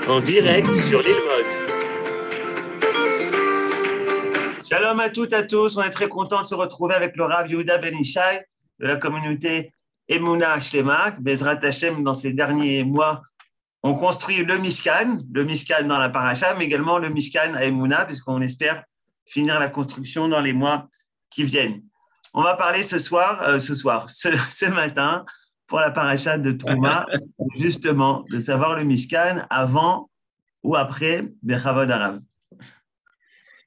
En direct sur l'île Maurice. Shalom à toutes et à tous, on est très content de se retrouver avec le Rav Yehuda Ben Ishai de la communauté Emouna Shlema. Bezrat Hashem, dans ces derniers mois, on construit le Mishkan dans la paracha, mais également le Mishkan à Emouna, puisqu'on espère finir la construction dans les mois qui viennent. On va parler ce matin, pour la paracha de Trouma, justement, de savoir le Mishkan avant ou après Bechavod Arav.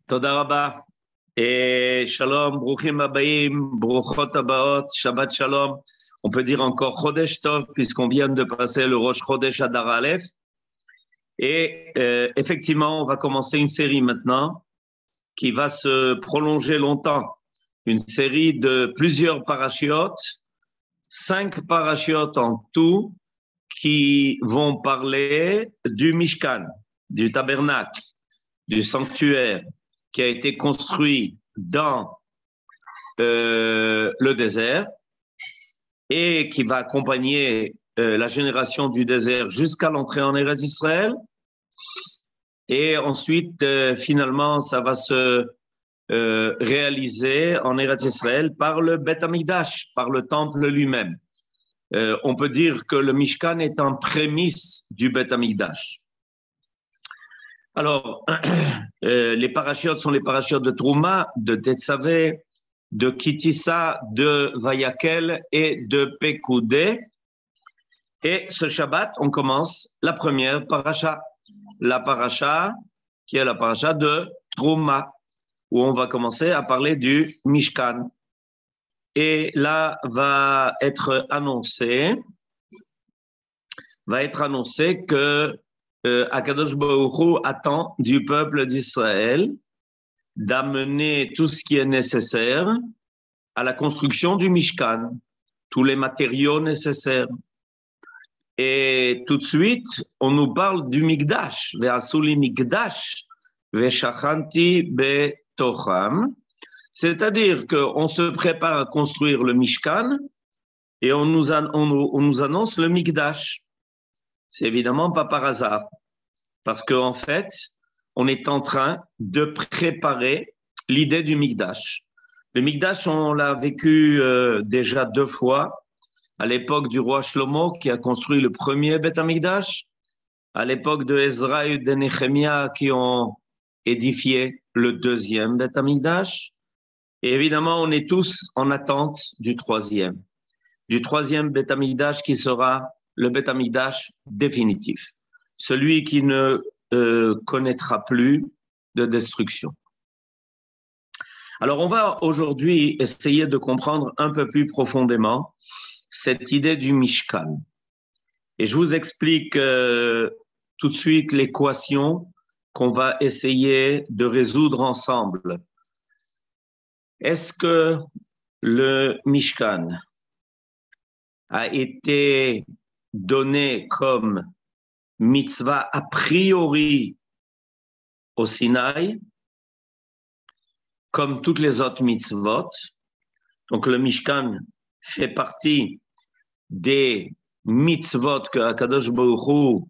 Toda Rabba. Et Shalom, Bruchim Abayim, Bruchot Abaot, Shabbat Shalom. On peut dire encore Chodesh Tov, puisqu'on vient de passer le Rosh Chodesh Adar Aleph. Et effectivement, on va commencer une série maintenant qui va se prolonger longtemps. Une série de plusieurs parachiotes, 5 parachiotes en tout, qui vont parler du Mishkan, du tabernacle, du sanctuaire qui a été construit dans le désert et qui va accompagner la génération du désert jusqu'à l'entrée en Eretz Israël. Et ensuite, finalement, ça va se réaliser en Eretz Israël par le Bet Hamikdash, par le temple lui-même. On peut dire que le Mishkan est un prémisse du Bet Hamikdash. Alors, les parachiotes sont les parachiotes de Trouma, de Tetzavé, de Kitissa, de Vayakel et de Pekoudé. Et ce Shabbat, on commence la première paracha, la paracha qui est la paracha de Trouma, où on va commencer à parler du Mishkan. Et là va être annoncé que Akadosh Baruch Hu attend du peuple d'Israël d'amener tout ce qui est nécessaire à la construction du Mishkan, tous les matériaux nécessaires. Et tout de suite, on nous parle du Mikdash, Ve'asuli Mikdash, Ve'shachanti betocham, c'est-à-dire qu'on se prépare à construire le Mishkan et on nous annonce le Mikdash. C'est évidemment pas par hasard, parce qu'en fait, on est en train de préparer l'idée du Mikdash. Le Mikdash, on l'a vécu déjà 2 fois, à l'époque du roi Shlomo qui a construit le premier Beth Hamikdash, à l'époque de Ezra et de Nehemia qui ont édifié le deuxième Beth Hamikdash. Et évidemment, on est tous en attente du troisième Beth Hamikdash qui sera le Beth Hamikdash définitif, celui qui ne connaîtra plus de destruction. Alors, on va aujourd'hui essayer de comprendre un peu plus profondément cette idée du Mishkan. Et je vous explique tout de suite l'équation qu'on va essayer de résoudre ensemble. Est-ce que le Mishkan a été donné comme mitzvah a priori au Sinaï, comme toutes les autres mitzvot? Donc le Mishkan fait partie des mitzvot que Akadosh Baruch Hu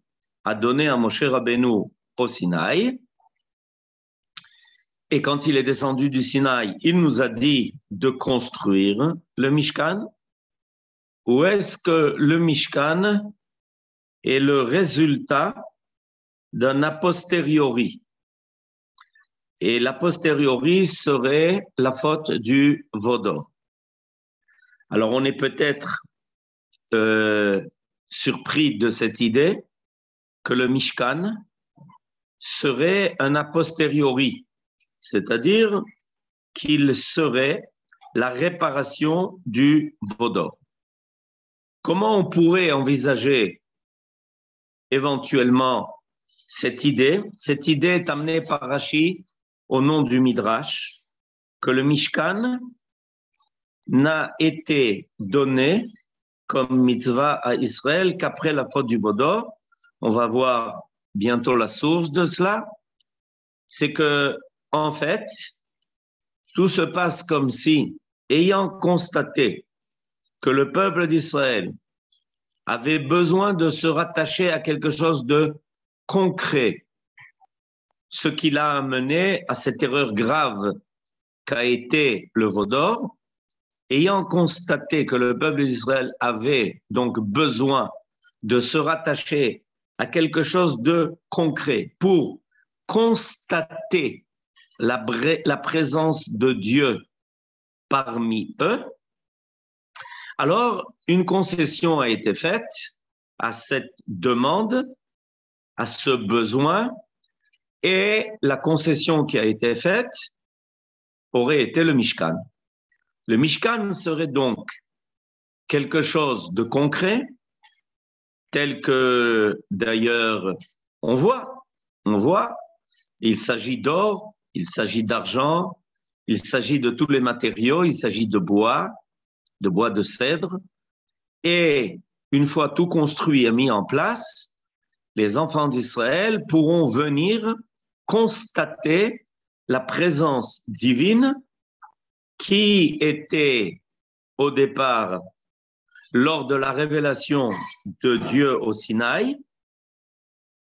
a donné à Moshe Rabbeinu au Sinaï. Et quand il est descendu du Sinaï, il nous a dit de construire le Mishkan. Ou est-ce que le Mishkan est le résultat d'un a posteriori? Et l'a posteriori serait la faute du Vaudor. Alors on est peut-être surpris de cette idée que le Mishkan serait un a posteriori, c'est-à-dire qu'il serait la réparation du Vaudor. Comment on pourrait envisager éventuellement cette idée? Cette idée est amenée par Rashi au nom du Midrash, que le Mishkan n'a été donné comme mitzvah à Israël qu'après la faute du Vaudor. On va voir bientôt la source de cela. C'est que, en fait, tout se passe comme si, ayant constaté que le peuple d'Israël avait besoin de se rattacher à quelque chose de concret, ce qui l'a amené à cette erreur grave qu'a été le veau d'or. Ayant constaté que le peuple d'Israël avait donc besoin de se rattacher à quelque chose de concret pour constater la présence de Dieu parmi eux, alors une concession a été faite à cette demande, à ce besoin, et la concession qui a été faite aurait été le Mishkan. Le Mishkan serait donc quelque chose de concret, tel que d'ailleurs on voit, il s'agit d'or, il s'agit d'argent, il s'agit de tous les matériaux, il s'agit de bois de cèdre, et une fois tout construit et mis en place, les enfants d'Israël pourront venir constater la présence divine qui était au départ lors de la révélation de Dieu au Sinaï,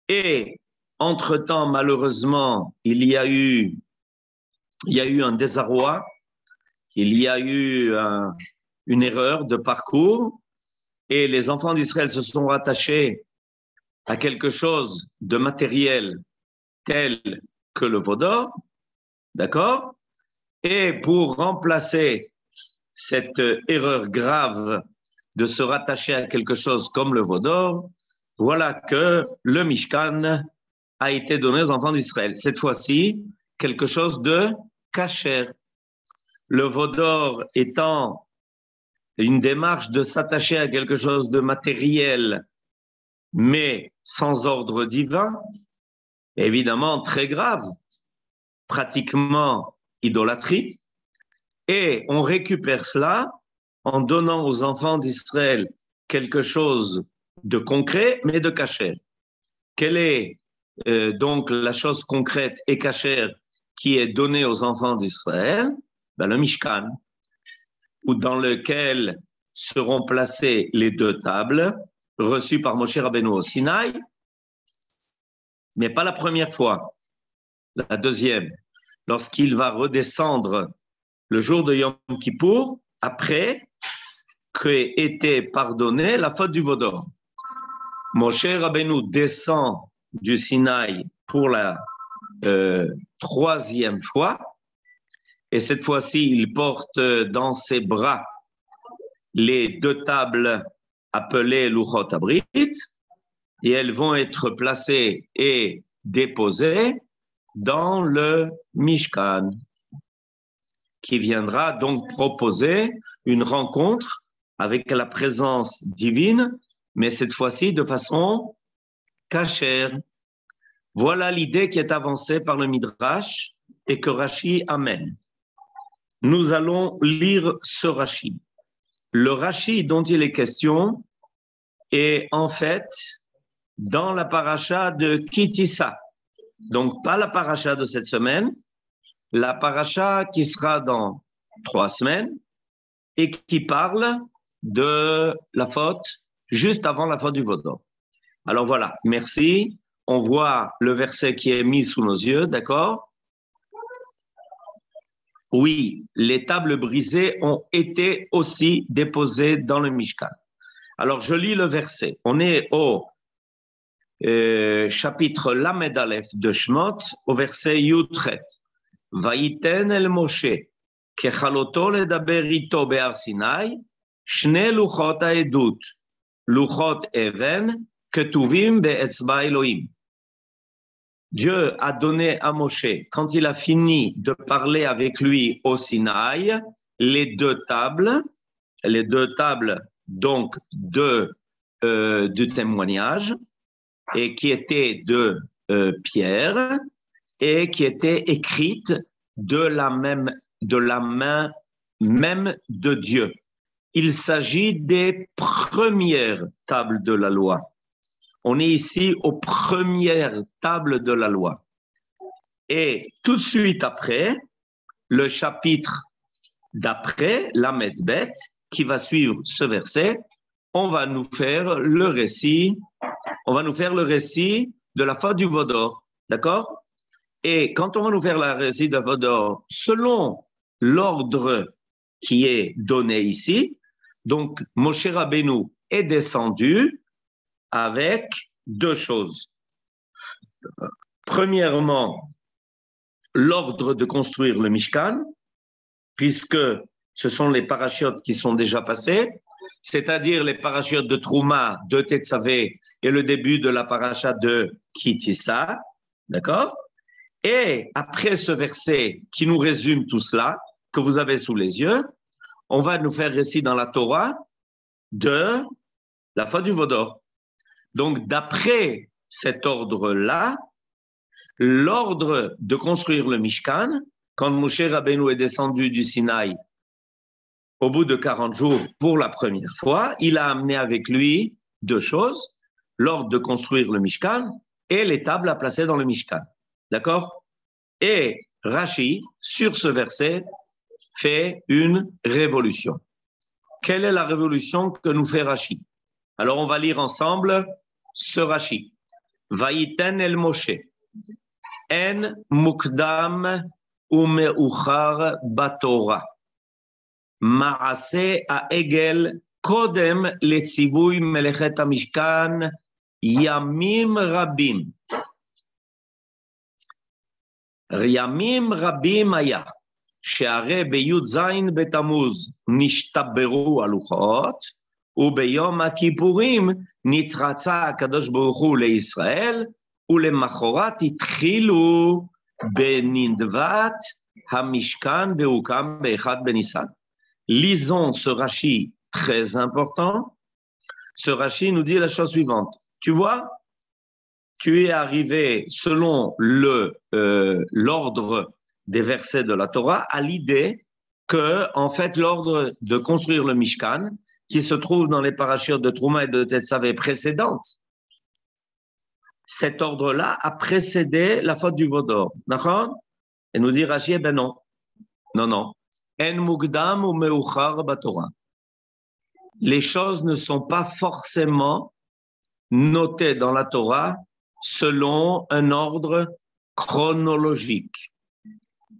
et entre-temps, malheureusement, il y a eu un désarroi, il y a eu une erreur de parcours, et les enfants d'Israël se sont rattachés à quelque chose de matériel tel que le veau d'or, d'accord? Et pour remplacer cette erreur grave de se rattacher à quelque chose comme le veau d'or, voilà que le Mishkan a été donné aux enfants d'Israël. Cette fois-ci, quelque chose de kasher. Le veau d'or étant une démarche de s'attacher à quelque chose de matériel, mais sans ordre divin, évidemment très grave, pratiquement idolâtrie, et on récupère cela en donnant aux enfants d'Israël quelque chose de concret, mais de kasher. Quelle est donc la chose concrète et kasher qui est donnée aux enfants d'Israël? Le Mishkan, dans lequel seront placées les deux tables reçues par Moshe Rabbeinu au Sinaï, mais pas la première fois, la deuxième, lorsqu'il va redescendre le jour de Yom Kippour, après qu'ait été pardonnée la faute du veau d'or. Moshe Rabbeinu descend du Sinaï pour la troisième fois, et cette fois-ci, il porte dans ses bras les deux tables appelées Luchot Abrit, et elles vont être placées et déposées dans le Mishkan, qui viendra donc proposer une rencontre avec la présence divine, mais cette fois-ci de façon cachère. Voilà l'idée qui est avancée par le Midrash et que Rashi amène. Nous allons lire ce Rashi. Le Rashi dont il est question est en fait dans la paracha de Ki Tisa. Donc pas la paracha de cette semaine, la paracha qui sera dans 3 semaines et qui parle de la faute juste avant la faute du veau d'or. Alors voilà, merci. On voit le verset qui est mis sous nos yeux, d'accord? Oui, les tables brisées ont été aussi déposées dans le Mishkan. Alors je lis le verset. On est au chapitre Lamed Aleph de Shemot, au verset Yutret. Vayiten el Moshe, kechaloto ledaber ito be'ar Sinai, shne luchot ha'edut, luchot even, ketuvim be'etzba Elohim. Dieu a donné à Moshe, quand il a fini de parler avec lui au Sinaï, les deux tables donc du témoignage, et qui étaient de pierre, et qui étaient écrites de la main même de Dieu. Il s'agit des premières tables de la loi. On est ici aux premières tables de la loi. Et tout de suite après, le chapitre d'après, Lamed Bet, qui va suivre ce verset, on va nous faire le récit de la fête du veau d'or, d'accord? Et quand on va nous faire le récit de la veau d'or, selon l'ordre qui est donné ici, donc Moshe Rabbeinu est descendu avec deux choses. Premièrement, l'ordre de construire le Mishkan, puisque ce sont les parachutes qui sont déjà passés, c'est-à-dire les parachutes de Trouma, de Tetzavé et le début de la paracha de Kitissa, d'accord? Et après ce verset qui nous résume tout cela, que vous avez sous les yeux, on va nous faire récit dans la Torah de la fête du veau d'or. Donc, d'après cet ordre-là, l'ordre de construire le Mishkan, quand Moshe Rabbeinu est descendu du Sinaï au bout de 40 jours pour la première fois, il a amené avec lui deux choses, l'ordre de construire le Mishkan et les tables à placer dans le Mishkan. D'accord? Et Rashi, sur ce verset, fait une révolution. Quelle est la révolution que nous fait Rashi? Alors, on va lire ensemble ce Rashi. Vaïten el Moshe. En mukdam umeuchar batora. Maase haegel kodem letzivui melechet hamishkan yamim rabim. ימים רבים היה, שהרי בי"ז בתמוז נשתברו הלוחות, וביום הכיפורים נתרצה הקדוש ברוך הוא לישראל, ולמחרת התחילו בנדבת המשכן והוקם באחד בניסן. Lisons ce Rashi très important. Ce Rashi nous dit la chose suivante. Tu vois, tu es arrivé selon l'ordre des versets de la Torah à l'idée que, en fait, l'ordre de construire le Mishkan, qui se trouve dans les parachutes de Trouma et de Tetzavé précédentes, cet ordre-là a précédé la faute du veau d'or. D'accord? Et nous dit Rashi, eh ben non. Non, non. En mugdam ou meuchar batorah. Les choses ne sont pas forcément notées dans la Torah selon un ordre chronologique.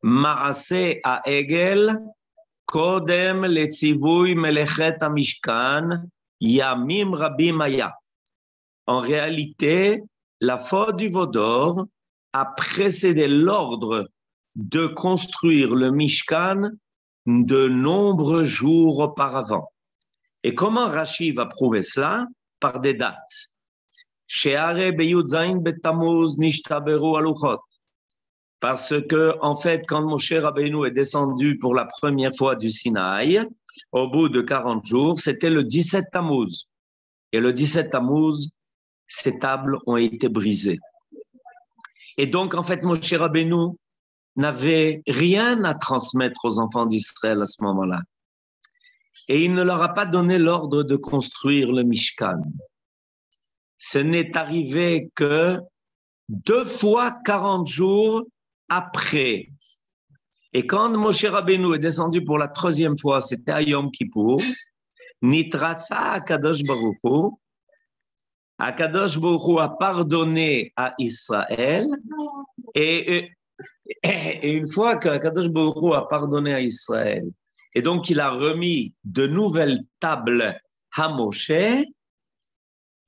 Maase haegel kodem letzivui melechet hamishkan yamim rabim haya. En réalité, la faute du veau d'or a précédé l'ordre de construire le Mishkan de nombreux jours auparavant. Et comment Rashi va prouver cela? Par des dates. Parce que, en fait, quand Moshe Rabbeinu est descendu pour la première fois du Sinaï, au bout de 40 jours, c'était le 17 Tammuz. Et le 17 Tammuz, ces tables ont été brisées. Et donc, en fait, Moshe Rabbeinu n'avait rien à transmettre aux enfants d'Israël à ce moment-là. Et il ne leur a pas donné l'ordre de construire le Mishkan. Ce n'est arrivé que 2 fois 40 jours après. Et quand Moshe Rabbeinu est descendu pour la 3e fois, c'était à Yom Kippour, Nitratza Akadosh Baruch Hu, Akadosh Baruch Hu a pardonné à Israël, et une fois qu'Akadosh Baruch Hu a pardonné à Israël, et donc il a remis de nouvelles tables à Moshe,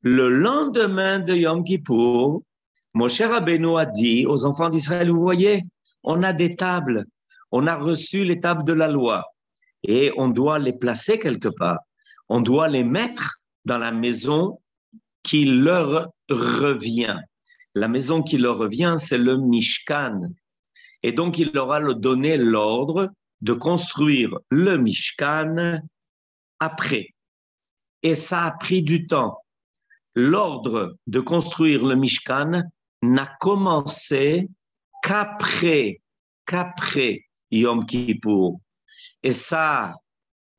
le lendemain de Yom Kippour, Moshe Rabbeinu a dit aux enfants d'Israël, vous voyez, on a des tables, on a reçu les tables de la loi et on doit les placer quelque part. On doit les mettre dans la maison qui leur revient. La maison qui leur revient, c'est le Mishkan. Et donc, il leur a donné l'ordre de construire le Mishkan après. Et ça a pris du temps. L'ordre de construire le Mishkan n'a commencé qu'après Yom Kippour. Et ça a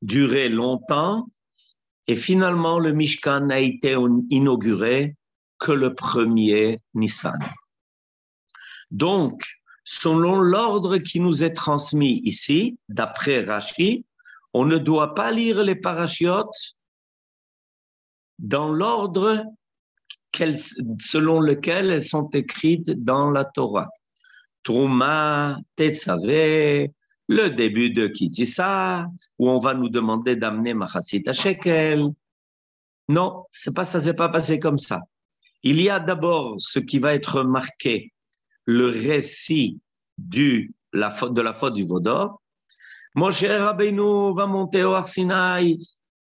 duré longtemps. Et finalement, le Mishkan n'a été inauguré que le 1er Nissan. Donc, selon l'ordre qui nous est transmis ici, d'après Rashi, On ne doit pas lire les parachiotes dans l'ordre selon lequel elles sont écrites dans la Torah. Trouma, Tetzavé, le début de Kitissa, où on va nous demander d'amener Machatzit Shekel. Non, c'est pas ça, c'est pas passé comme ça. Il y a d'abord ce qui va être marqué, le récit de la faute du Vaudor. Moshe Rabbeinu va monter au Har Sinaï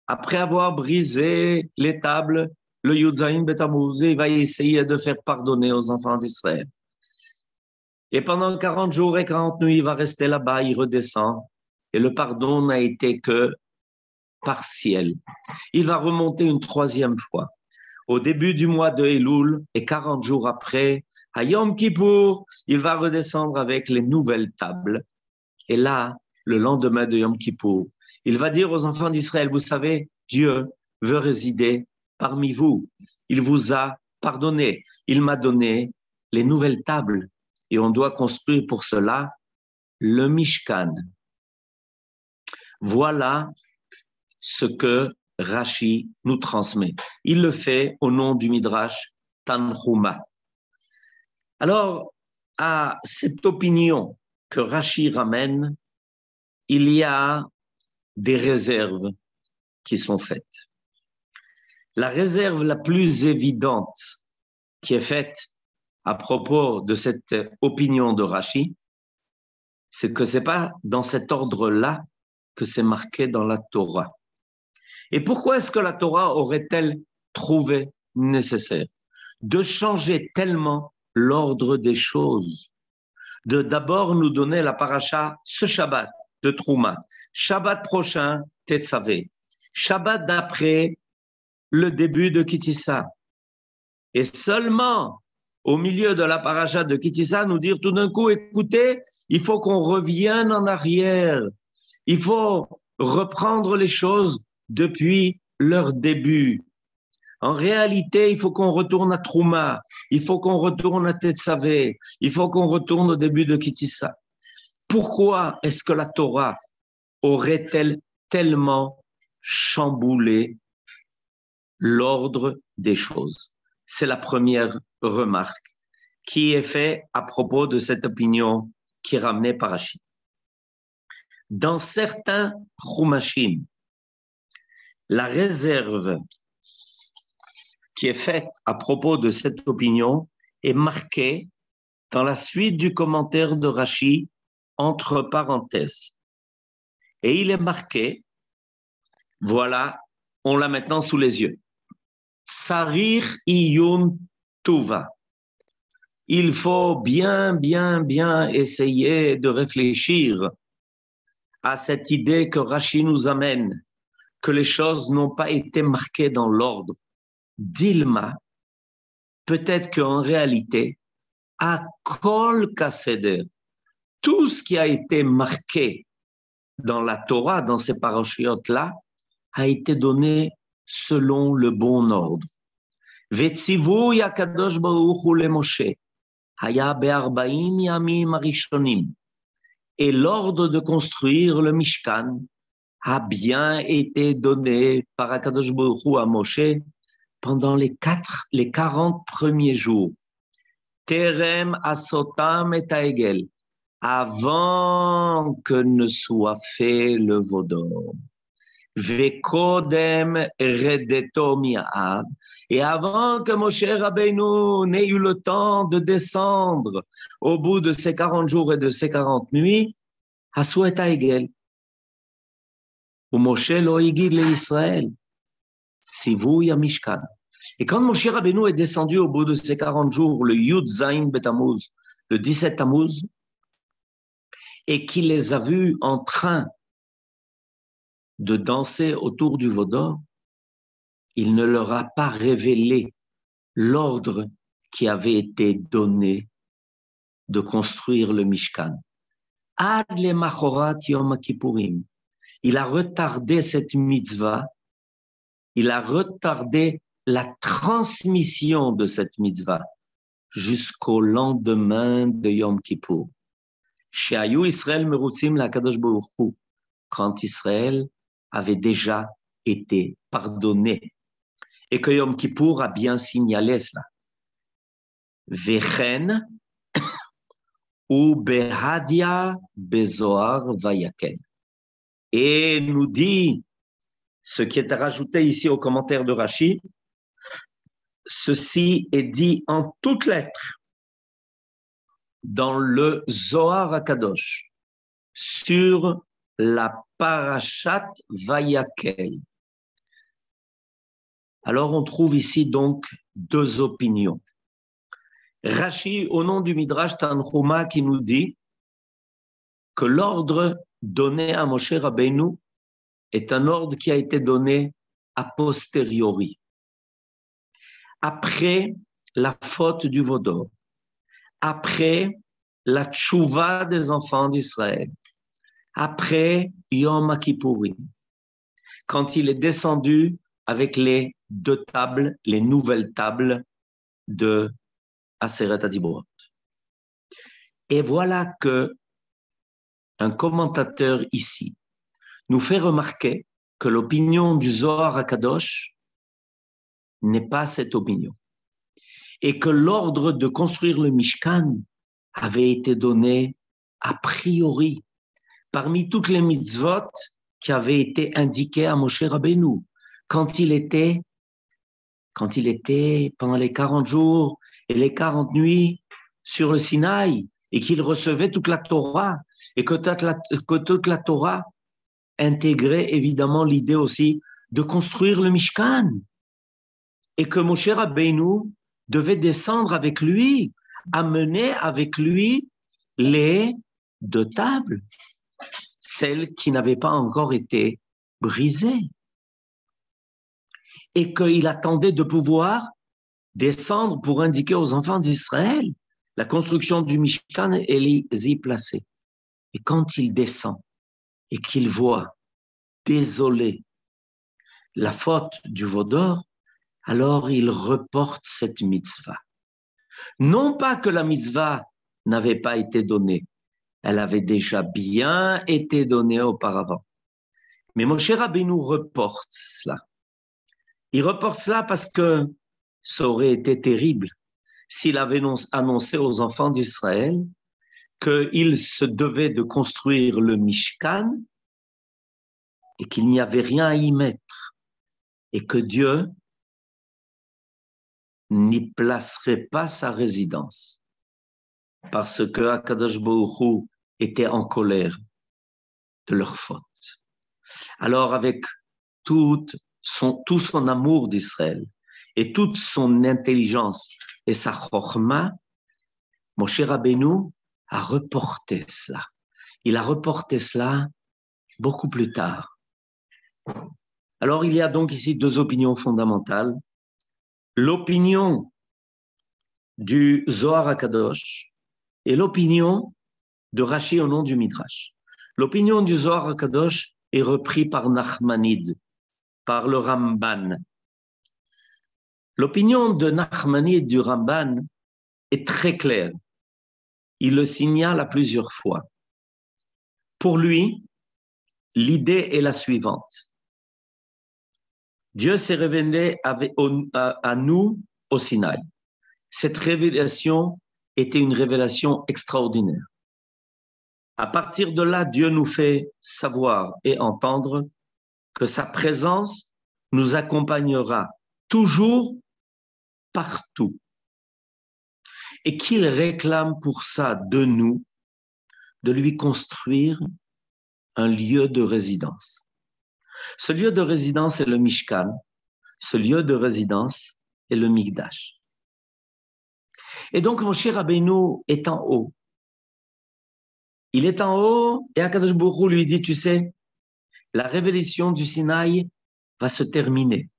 après avoir brisé les tables, le Yud Zayin Bet Tammuz, il va essayer de faire pardonner aux enfants d'Israël. Et pendant 40 jours et 40 nuits, il va rester là-bas, il redescend. Et le pardon n'a été que partiel. Il va remonter une troisième fois. Au début du mois de Elul, et 40 jours après, à Yom Kippour, il va redescendre avec les nouvelles tables. Et là, le lendemain de Yom Kippour, il va dire aux enfants d'Israël, vous savez, Dieu veut résider parmi vous. Il vous a pardonné. Il m'a donné les nouvelles tables. Et on doit construire pour cela le Mishkan. Voilà ce que Rashi nous transmet. Il le fait au nom du Midrash Tanhuma. Alors, à cette opinion que Rashi ramène, il y a des réserves qui sont faites. La réserve la plus évidente qui est faite à propos de cette opinion de Rashi, c'est que ce n'est pas dans cet ordre-là que c'est marqué dans la Torah. Et pourquoi est-ce que la Torah aurait-elle trouvé nécessaire de changer tellement l'ordre des choses, de d'abord nous donner la paracha ce Shabbat de Trouma, Shabbat prochain, Tetzavé, Shabbat d'après, le début de Kitissa, et seulement au milieu de la paracha de Kitissa, nous dire tout d'un coup, écoutez, il faut qu'on revienne en arrière. Il faut reprendre les choses depuis leur début. En réalité, il faut qu'on retourne à Trouma, il faut qu'on retourne à Tetzavé, il faut qu'on retourne au début de Kitissa. Pourquoi est-ce que la Torah aurait-elle tellement chamboulé l'ordre des choses? C'est la première remarque qui est faite à propos de cette opinion qui est ramenée par Rashi. Dans certains Chumashim, la réserve qui est faite à propos de cette opinion est marquée dans la suite du commentaire de Rashi entre parenthèses. Et il est marqué, voilà, on l'a maintenant sous les yeux. Tsarir iyun tuva. Il faut bien essayer de réfléchir à cette idée que Rashi nous amène, que les choses n'ont pas été marquées dans l'ordre. Dilma, peut-être qu'en réalité, à Kol Kaseder, tout ce qui a été marqué dans la Torah, dans ces parachutes-là, a été donné selon le bon ordre. Vetzivu Yakadosh Baruch Hu le Moshe, haya be'arbaim yamim arishonim. Et l'ordre de construire le Mishkan a bien été donné par Akadosh Baruch Hu à Moshe pendant les 40 premiers jours. Terem asotam et haegel, avant que ne soit fait le vaudor. Vekodem redeto mi'ab, et avant que Moshe Rabbeinu n'ait eu le temps de descendre au bout de ces 40 jours et de ces 40 nuits, asu et haegel. Ou Moshe lo higid le Israël, sivu ya mishkan. Et quand Moshe Rabbeinu est descendu au bout de ces 40 jours, le Yud Zayin Bet Tammuz, le 17 Tammuz, et qu'il les a vus en train de danser autour du Vaudor, il ne leur a pas révélé l'ordre qui avait été donné de construire le Mishkan. Ad le machorat Yom Kippourim. Il a retardé cette mitzvah, il a retardé la transmission de cette mitzvah jusqu'au lendemain de Yom Kippour. Shehayu Israël merutzim lakadosh baruch hu. quand Israël avait déjà été pardonné. Et que Yom Kippour a bien signalé cela. Vechen ou Behadia Bezoar Vayaken. Et nous dit, ce qui est rajouté ici au commentaire de Rashi, ceci est dit en toutes lettres dans le Zohar HaKadosh sur la Parashat Vayakel. Alors on trouve ici donc deux opinions. Rashi, au nom du Midrash Tanhuma, qui nous dit que l'ordre donné à Moshe Rabbeinu est un ordre qui a été donné a posteriori, après la faute du Vaudor, après la tchouva des enfants d'Israël, après Yom Kippourim, quand il est descendu avec les deux tables, les nouvelles tables de Aseret HaDibrot. Et voilà que un commentateur ici nous fait remarquer que l'opinion du Zohar HaKadosh n'est pas cette opinion. Et que l'ordre de construire le Mishkan avait été donné a priori parmi toutes les mitzvot qui avaient été indiquées à Moshe Rabbeinu quand il était pendant les 40 jours et les 40 nuits sur le Sinaï et qu'il recevait toute la Torah et que toute la Torah intégrait évidemment l'idée aussi de construire le Mishkan et que Moshe Rabbeinu devait descendre avec lui, amener avec lui les deux tables, celles qui n'avaient pas encore été brisées. Et qu'il attendait de pouvoir descendre pour indiquer aux enfants d'Israël la construction du Mishkan et les y placer. Et quand il descend et qu'il voit, désolé, la faute du Vaudor, alors il reporte cette mitzvah. Non pas que la mitzvah n'avait pas été donnée, elle avait déjà bien été donnée auparavant. Mais Moshe Rabbeinu reporte cela. Il reporte cela parce que ça aurait été terrible s'il avait annoncé aux enfants d'Israël qu'il se devait de construire le Mishkan et qu'il n'y avait rien à y mettre et que Dieu n'y placerait pas sa résidence parce que Akadosh Baruch Hu était en colère de leur faute. Alors avec tout son amour d'Israël et toute son intelligence et sa chokhma, Moshe Rabbeinu a reporté cela. Il a reporté cela beaucoup plus tard. Alors il y a donc ici deux opinions fondamentales. L'opinion du Zohar HaKadosh et l'opinion de Rashi au nom du Midrash. L'opinion du Zohar HaKadosh est reprise par Nachmanide, par le Ramban. L'opinion de Nachmanide du Ramban est très claire. Il le signale à plusieurs fois. Pour lui, l'idée est la suivante. Dieu s'est révélé à nous au Sinaï. Cette révélation était une révélation extraordinaire. À partir de là, Dieu nous fait savoir et entendre que sa présence nous accompagnera toujours, partout. Et qu'il réclame pour ça de nous, de lui construire un lieu de résidence. Ce lieu de résidence est le Mishkan, ce lieu de résidence est le Mikdash. Et donc, Moshe Rabbeinu est en haut. Il est en haut et Akadosh Baruch Hu lui dit, tu sais, la révélation du Sinaï va se terminer.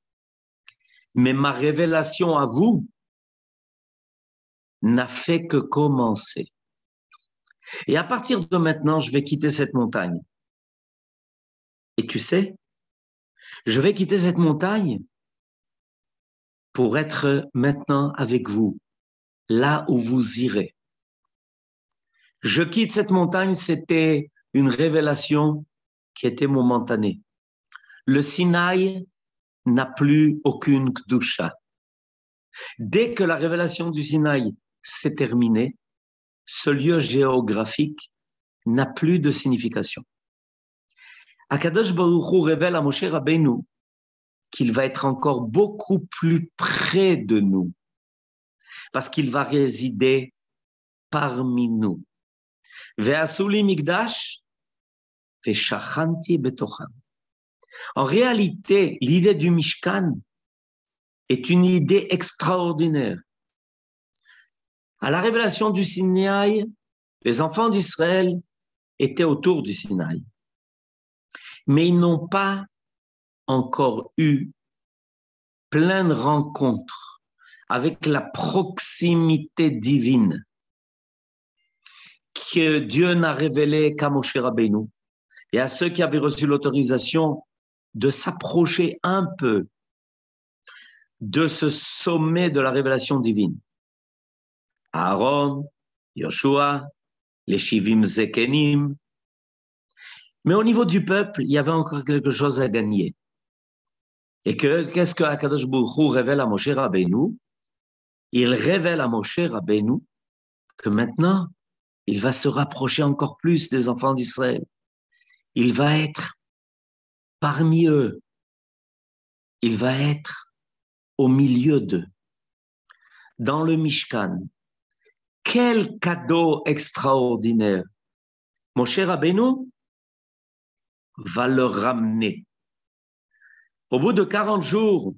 Mais ma révélation à vous n'a fait que commencer. Et à partir de maintenant, je vais quitter cette montagne. Et tu sais, je vais quitter cette montagne pour être maintenant avec vous, là où vous irez. Je quitte cette montagne, c'était une révélation qui était momentanée. Le Sinaï n'a plus aucune Kedusha. Dès que la révélation du Sinaï s'est terminée, ce lieu géographique n'a plus de signification. Akadosh Baruch Hu révèle à Moshe Rabbeinu qu'il va être encore beaucoup plus près de nous, parce qu'il va résider parmi nous. Ve'asuli migdash ve'shachanti betocham. En réalité, l'idée du Mishkan est une idée extraordinaire. À la révélation du Sinaï, les enfants d'Israël étaient autour du Sinaï, mais ils n'ont pas encore eu plein de rencontres avec la proximité divine que Dieu n'a révélée qu'à Moshe Rabbeinu et à ceux qui avaient reçu l'autorisation de s'approcher un peu de ce sommet de la révélation divine. Aaron, Yoshua, les Shivim Zekenim. Mais au niveau du peuple, il y avait encore quelque chose à gagner. Et qu'est-ce que Akadosh Baruch Hu révèle à Moshe Rabbeinu? Il révèle à Moshe Rabbeinu que maintenant, il va se rapprocher encore plus des enfants d'Israël. Il va être parmi eux. Il va être au milieu d'eux. Dans le Mishkan. Quel cadeau extraordinaire! Moshe Rabbeinu va le ramener. Au bout de 40 jours,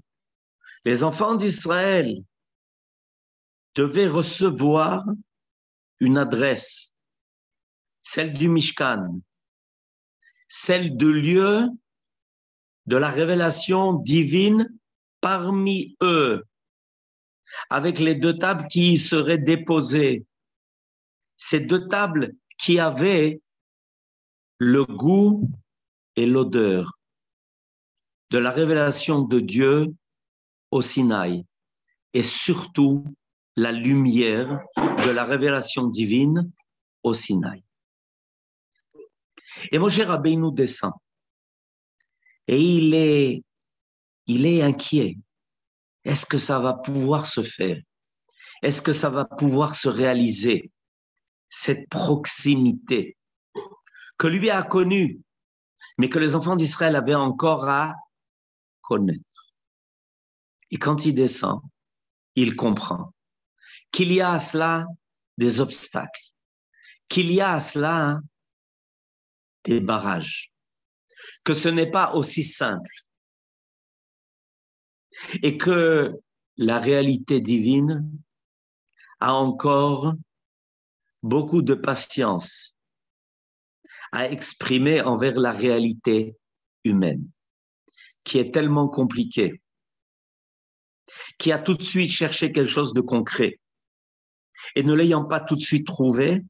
les enfants d'Israël devaient recevoir une adresse, celle du Mishkan, celle du lieu de la révélation divine parmi eux, avec les 2 tables qui y seraient déposées. Ces 2 tables qui avaient le goût et l'odeur de la révélation de Dieu au Sinaï et surtout la lumière de la révélation divine au Sinaï. Et Moshe Rabbeinu descend et il est inquiet. Est-ce que ça va pouvoir se faire? Est-ce que ça va pouvoir se réaliser? Cette proximité que lui a connue, mais que les enfants d'Israël avaient encore à connaître. Et quand il descend, il comprend qu'il y a à cela des obstacles, qu'il y a à cela des barrages, que ce n'est pas aussi simple et que la réalité divine a encore beaucoup de patience à exprimer envers la réalité humaine, qui est tellement compliquée, qui a tout de suite cherché quelque chose de concret et ne l'ayant pas tout de suite trouvé,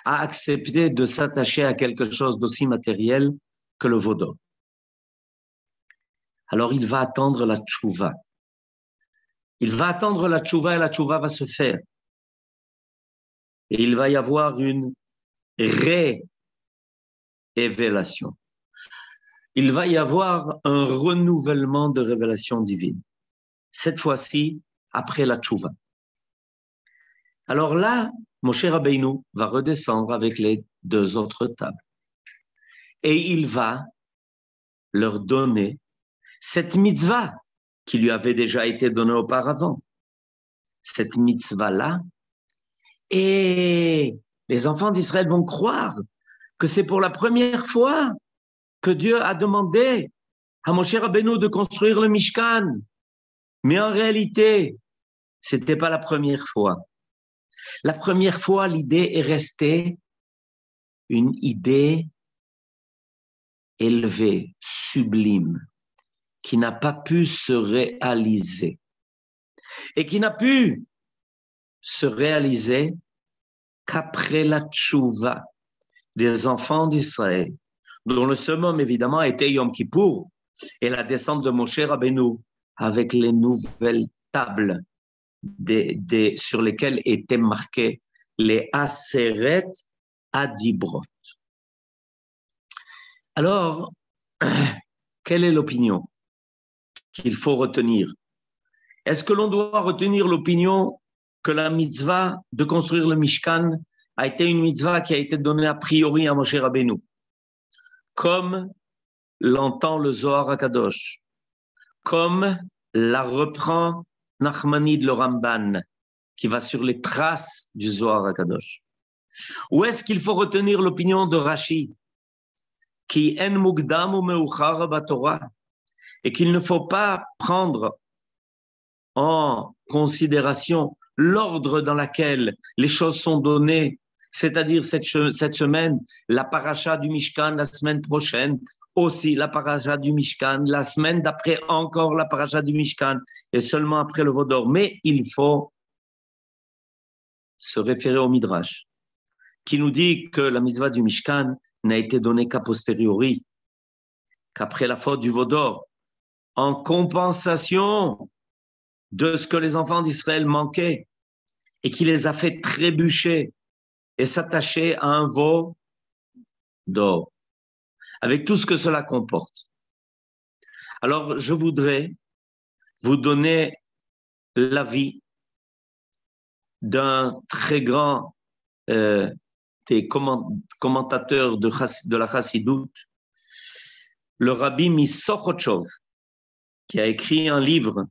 a accepté de s'attacher à quelque chose d'aussi matériel que le veau d'or. Alors il va attendre la tchouva. Il va attendre la tchouva et la tchouva va se faire. Et il va y avoir une révélation. Il va y avoir un renouvellement de révélation divine. Cette fois-ci, après la tchouva. Alors là, Moshe Rabbeinu va redescendre avec les 2 autres tables. Et il va leur donner cette mitzvah qui lui avait déjà été donnée auparavant. Cette mitzvah-là. Et les enfants d'Israël vont croire que c'est pour la première fois que Dieu a demandé à Moshe Rabbeinu de construire le Mishkan. Mais en réalité, ce n'était pas la première fois. La première fois, l'idée est restée une idée élevée, sublime, qui n'a pas pu se réaliser et qui n'a pu se réaliser qu'après la tchouva des enfants d'Israël, dont le summum évidemment était Yom Kippour et la descente de Moshe Rabbeinu avec les nouvelles tables sur lesquelles étaient marqués les Aseret Adibrot. Alors, quelle est l'opinion qu'il faut retenir? Est-ce que l'on doit retenir l'opinion que la mitzvah de construire le Mishkan a été une mitzvah qui a été donnée a priori à Moshe Rabbeinu, comme l'entend le Zohar HaKadosh, comme la reprend Nachmanide le Ramban, qui va sur les traces du Zohar HaKadosh? Ou est-ce qu'il faut retenir l'opinion de Rashi, qui en mukdam ou meuchar batorah, et qu'il ne faut pas prendre en considération l'ordre dans lequel les choses sont données, c'est-à-dire cette semaine, la paracha du Mishkan, la semaine prochaine, aussi la paracha du Mishkan, la semaine d'après encore la paracha du Mishkan, et seulement après le Vaudor. Mais il faut se référer au Midrash, qui nous dit que la mitzvah du Mishkan n'a été donnée qu'à posteriori, qu'après la faute du Vaudor, en compensation de ce que les enfants d'Israël manquaient et qui les a fait trébucher et s'attacher à un veau d'or, avec tout ce que cela comporte. Alors, je voudrais vous donner l'avis d'un très grand des commentateurs de la Chassidoute, le Rabbi Misochochov, qui a écrit un livre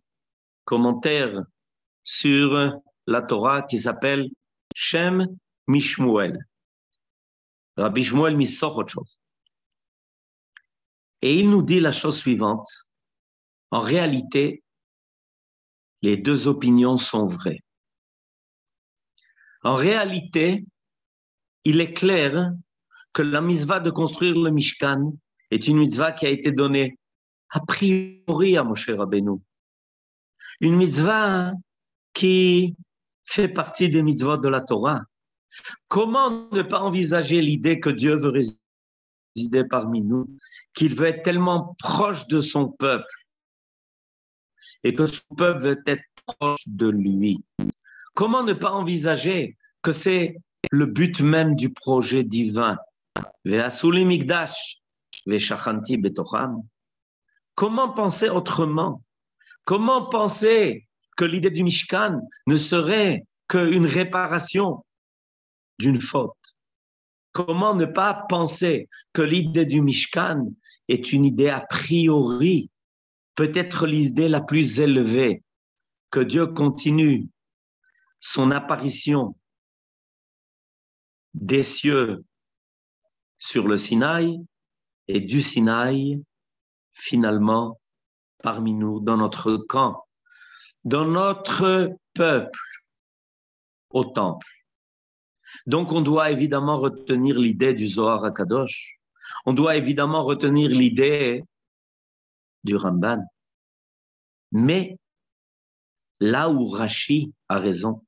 commentaire sur la Torah qui s'appelle Shem Mishmuel, Rabbi Shmuel Misochochov. Et il nous dit la chose suivante: en réalité, les deux opinions sont vraies. En réalité, il est clair que la mitzvah de construire le Mishkan est une mitzvah qui a été donnée a priori à Moshe Rabbeinu. Une mitzvah qui fait partie des mitzvot de la Torah. Comment ne pas envisager l'idée que Dieu veut résider parmi nous, qu'il veut être tellement proche de son peuple et que son peuple veut être proche de lui? Comment ne pas envisager que c'est le but même du projet divin? Ve'asuli mikdash ve'shachanti betocham. Comment penser autrement? Comment penser que l'idée du Mishkan ne serait qu'une réparation d'une faute? Comment ne pas penser que l'idée du Mishkan est une idée a priori, peut-être l'idée la plus élevée, que Dieu continue son apparition des cieux sur le Sinaï et du Sinaï, finalement, parmi nous, dans notre camp, dans notre peuple, au temple. Donc, on doit évidemment retenir l'idée du Zohar HaKadosh. On doit évidemment retenir l'idée du Ramban. Mais là où Rashi a raison,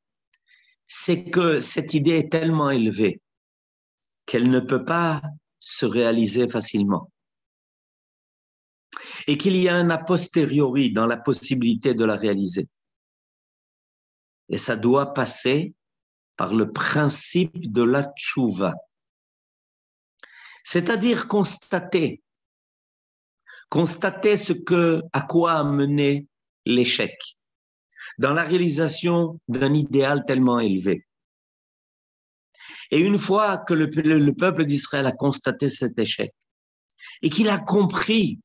c'est que cette idée est tellement élevée qu'elle ne peut pas se réaliser facilement. Et qu'il y a un a posteriori dans la possibilité de la réaliser. Et ça doit passer par le principe de la tchouva. C'est-à-dire constater à quoi a mené l'échec dans la réalisation d'un idéal tellement élevé. Et une fois que le peuple d'Israël a constaté cet échec et qu'il a compris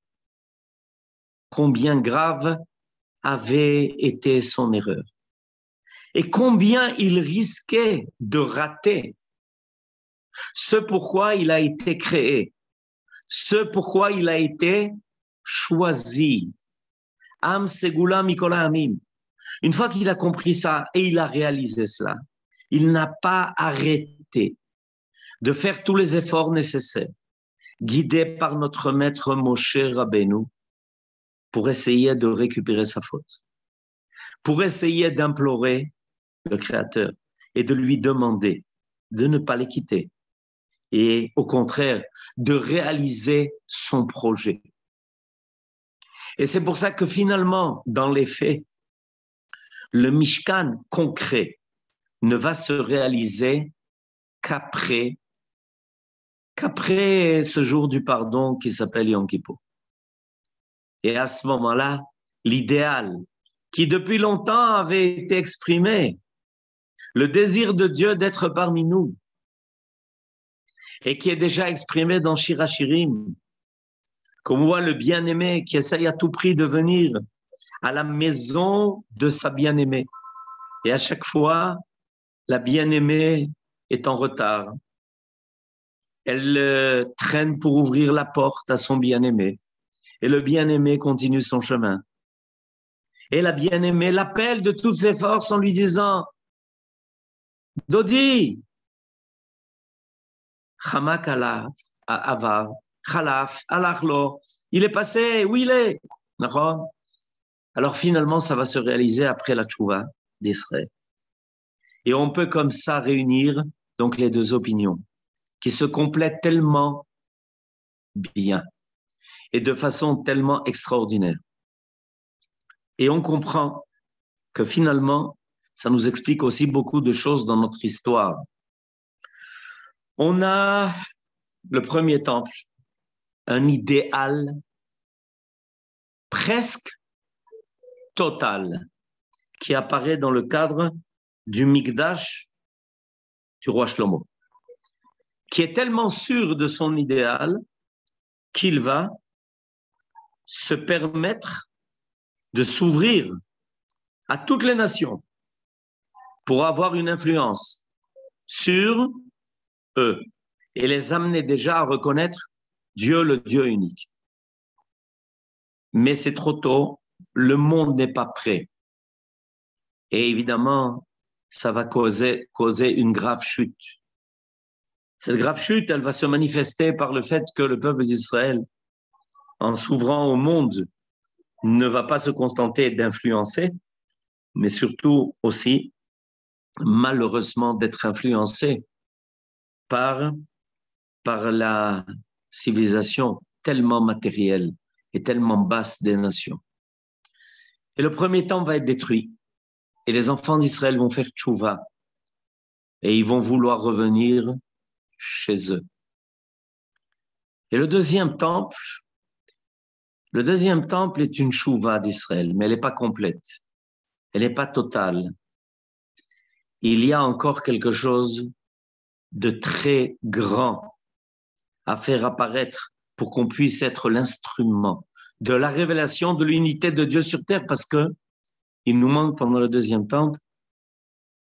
combien grave avait été son erreur et combien il risquait de rater ce pourquoi il a été créé, ce pourquoi il a été choisi. Am segula mikola amim. Une fois qu'il a compris ça et il a réalisé cela, il n'a pas arrêté de faire tous les efforts nécessaires, guidé par notre maître Moshe Rabbeinu, pour essayer de récupérer sa faute, pour essayer d'implorer le Créateur et de lui demander de ne pas les quitter et au contraire de réaliser son projet. Et c'est pour ça que finalement, dans les faits, le Mishkan concret ne va se réaliser qu'après qu'après ce jour du pardon qui s'appelle Yom Kippour. Et à ce moment-là, l'idéal qui depuis longtemps avait été exprimé, le désir de Dieu d'être parmi nous, et qui est déjà exprimé dans Shir HaShirim, qu'on voit le bien-aimé qui essaye à tout prix de venir à la maison de sa bien-aimée. Et à chaque fois, la bien-aimée est en retard. Elle traîne pour ouvrir la porte à son bien-aimé. Et le bien-aimé continue son chemin. Et la bien-aimée l'appelle de toutes ses forces en lui disant « Dodi, Chamak Avar, Khalaf, Alachlo, il est passé, où il est ?» Alors finalement, ça va se réaliser après la tchouva d'Israël. Et on peut comme ça réunir donc les deux opinions qui se complètent tellement bien et de façon tellement extraordinaire. Et on comprend que finalement, ça nous explique aussi beaucoup de choses dans notre histoire. On a le premier temple, un idéal presque total qui apparaît dans le cadre du Mikdash du roi Shlomo, qui est tellement sûr de son idéal qu'il va se permettre de s'ouvrir à toutes les nations pour avoir une influence sur eux et les amener déjà à reconnaître Dieu, le Dieu unique. Mais c'est trop tôt, le monde n'est pas prêt. Et évidemment, ça va causer une grave chute. Cette grave chute, elle va se manifester par le fait que le peuple d'Israël, en s'ouvrant au monde, ne va pas se contenter d'influencer, mais surtout aussi, malheureusement, d'être influencé par la civilisation tellement matérielle et tellement basse des nations. Et le premier temple va être détruit. Et les enfants d'Israël vont faire tchouva. Et ils vont vouloir revenir chez eux. Et le deuxième temple est une tchouva d'Israël, mais elle n'est pas complète. Elle n'est pas totale. Il y a encore quelque chose de très grand à faire apparaître pour qu'on puisse être l'instrument de la révélation de l'unité de Dieu sur terre, parce que il nous manque pendant le deuxième temple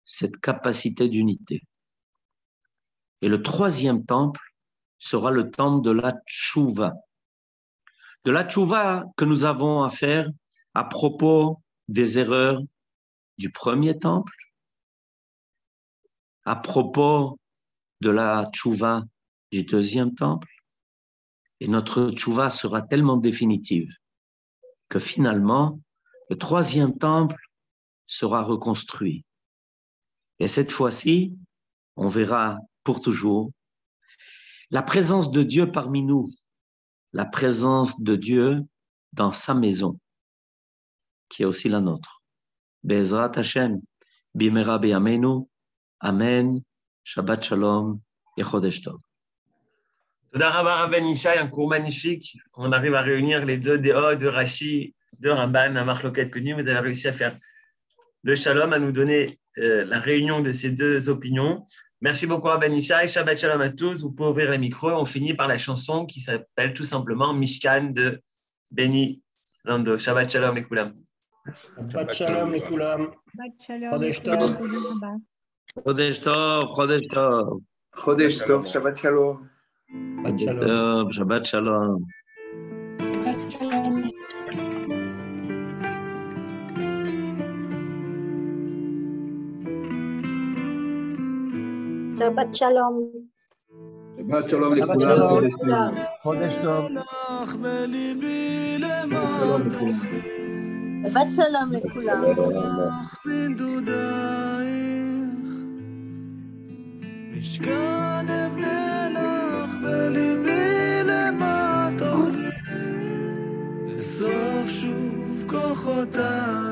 cette capacité d'unité. Et le troisième temple sera le temple de la tchouva. De la tchouva que nous avons à faire à propos des erreurs du premier temple, à propos de la tchouva du deuxième temple. Et notre tchouva sera tellement définitive que finalement, le troisième temple sera reconstruit. Et cette fois-ci, on verra pour toujours la présence de Dieu parmi nous, la présence de Dieu dans sa maison, qui est aussi la nôtre. Be'ezrat Hashem, bimera b'yameinu, Amen, Shabbat Shalom et Chodesh Tov. Toda Rabba Rabben Ishai, un cours magnifique. On arrive à réunir les deux déos de Rashi, de Ramban, à Marloket Penu. Vous avez réussi à faire le Shalom, à nous donner la réunion de ces deux opinions. Merci beaucoup Rabben Ishai. Shabbat Shalom à tous. Vous pouvez ouvrir les micros. On finit par la chanson qui s'appelle tout simplement Mishkan de Benny Lando. Shabbat Shalom les Koulam. Shabbat Shalom les Koulam. Chodesh Tov. Chodesh Tov, Chodesh Tov. Chodesh Tov, Shabbat Shalom. Shabbat Shalom. Shabbat Shalom. Shabbat Shalom לכולם. Chodesh Tov. Shabbat Shalom לכולם. משכן אבנה לך בליבי למטה, אסוף שוב כוחותיי.